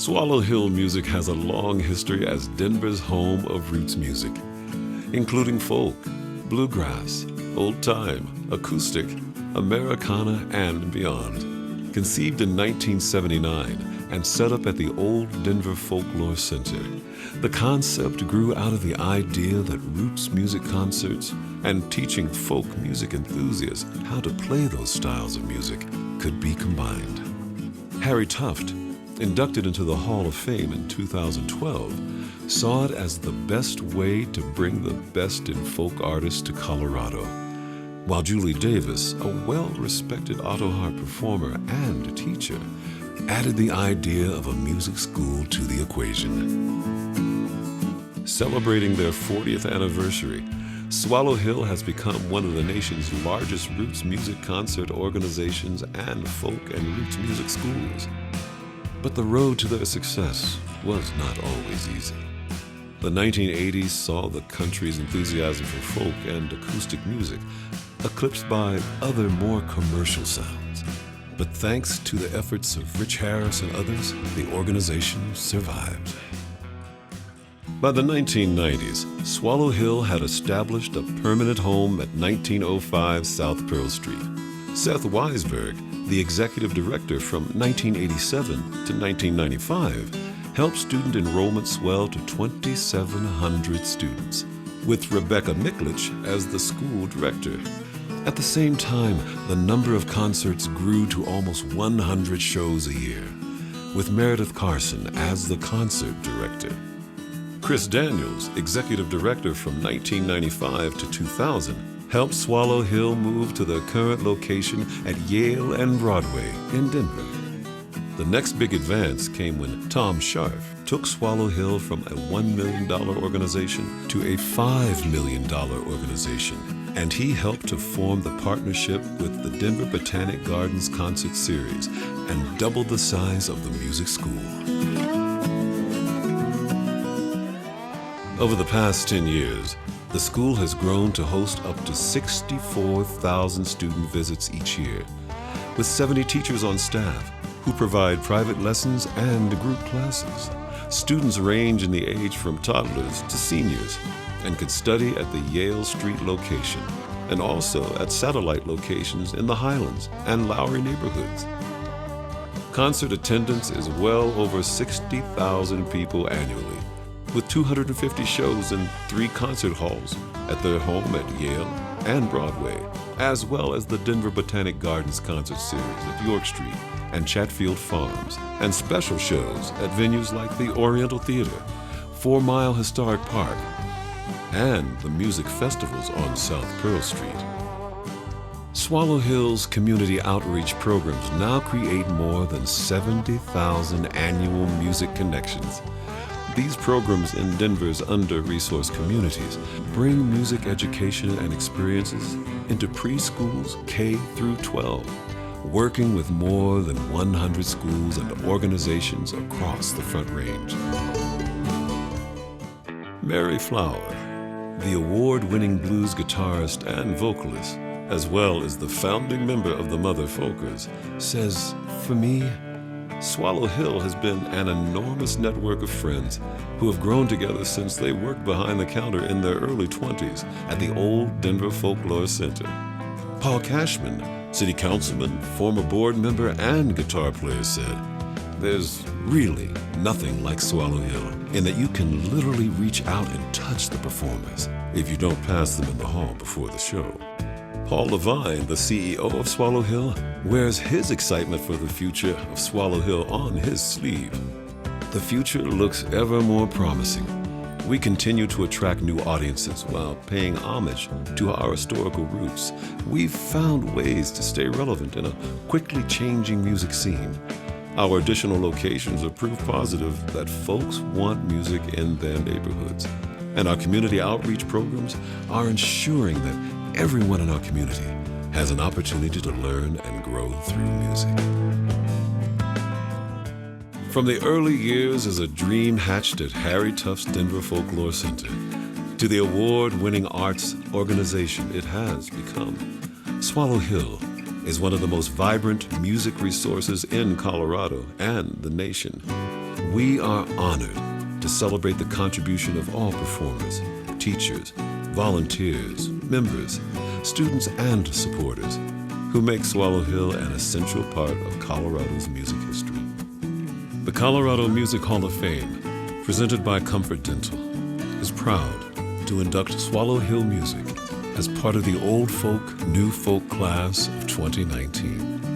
Swallow Hill Music has a long history as Denver's home of roots music, including folk, bluegrass, old-time, acoustic, Americana, and beyond. Conceived in 1979 and set up at the Old Denver Folklore Center, the concept grew out of the idea that roots music concerts and teaching folk music enthusiasts how to play those styles of music could be combined. Harry Tuft, inducted into the Hall of Fame in 2012, saw it as the best way to bring the best in folk artists to Colorado, while Julie Davis, a well-respected auto harp performer and teacher, added the idea of a music school to the equation. Celebrating their 40th anniversary, Swallow Hill has become one of the nation's largest roots music concert organizations and folk and roots music schools. But the road to their success was not always easy. The 1980s saw the country's enthusiasm for folk and acoustic music eclipsed by other more commercial sounds. But thanks to the efforts of Rich Harris and others, the organization survived. By the 1990s, Swallow Hill had established a permanent home at 1905 South Pearl Street. Seth Weisberg, the executive director from 1987 to 1995, helped student enrollment swell to 2,700 students, with Rebecca Miklich as the school director. At the same time, the number of concerts grew to almost 100 shows a year, with Meredith Carson as the concert director. Chris Daniels, executive director from 1995 to 2000, helped Swallow Hill move to the current location at Yale and Broadway in Denver. The next big advance came when Tom Scharf took Swallow Hill from a $1 million organization to a $5 million organization, and he helped to form the partnership with the Denver Botanic Gardens Concert Series and doubled the size of the music school. Over the past 10 years, the school has grown to host up to 64,000 student visits each year, with 70 teachers on staff who provide private lessons and group classes. Students range in the age from toddlers to seniors and could study at the Yale Street location and also at satellite locations in the Highlands and Lowry neighborhoods. Concert attendance is well over 60,000 people annually, with 250 shows in 3 concert halls at their home at Yale and Broadway, as well as the Denver Botanic Gardens Concert Series at York Street and Chatfield Farms, and special shows at venues like the Oriental Theater, 4 Mile Historic Park, and the music festivals on South Pearl Street. Swallow Hill's community outreach programs now create more than 70,000 annual music connections. These programs in Denver's under-resourced communities bring music education and experiences into preschools K through 12, working with more than 100 schools and organizations across the Front Range. Mary Flower, the award-winning blues guitarist and vocalist, as well as the founding member of the Mother Folkers, says, "For me, Swallow Hill has been an enormous network of friends who have grown together since they worked behind the counter in their early 20s at the Old Denver Folklore Center." Paul Cashman, city councilman, former board member, and guitar player, said, "There's really nothing like Swallow Hill in that you can literally reach out and touch the performers if you don't pass them in the hall before the show." Paul Levine, the CEO of Swallow Hill, wears his excitement for the future of Swallow Hill on his sleeve. "The future looks ever more promising. We continue to attract new audiences while paying homage to our historical roots. We've found ways to stay relevant in a quickly changing music scene. Our additional locations are proof positive that folks want music in their neighborhoods. And our community outreach programs are ensuring that everyone in our community has an opportunity to learn and grow through music." From the early years as a dream hatched at Harry Tuft's Denver Folklore Center to the award-winning arts organization it has become, Swallow Hill is one of the most vibrant music resources in Colorado and the nation. We are honored to celebrate the contribution of all performers, teachers, volunteers, members, students, and supporters who make Swallow Hill an essential part of Colorado's music history. The Colorado Music Hall of Fame, presented by Comfort Dental, is proud to induct Swallow Hill Music as part of the Old Folk, New Folk class of 2019.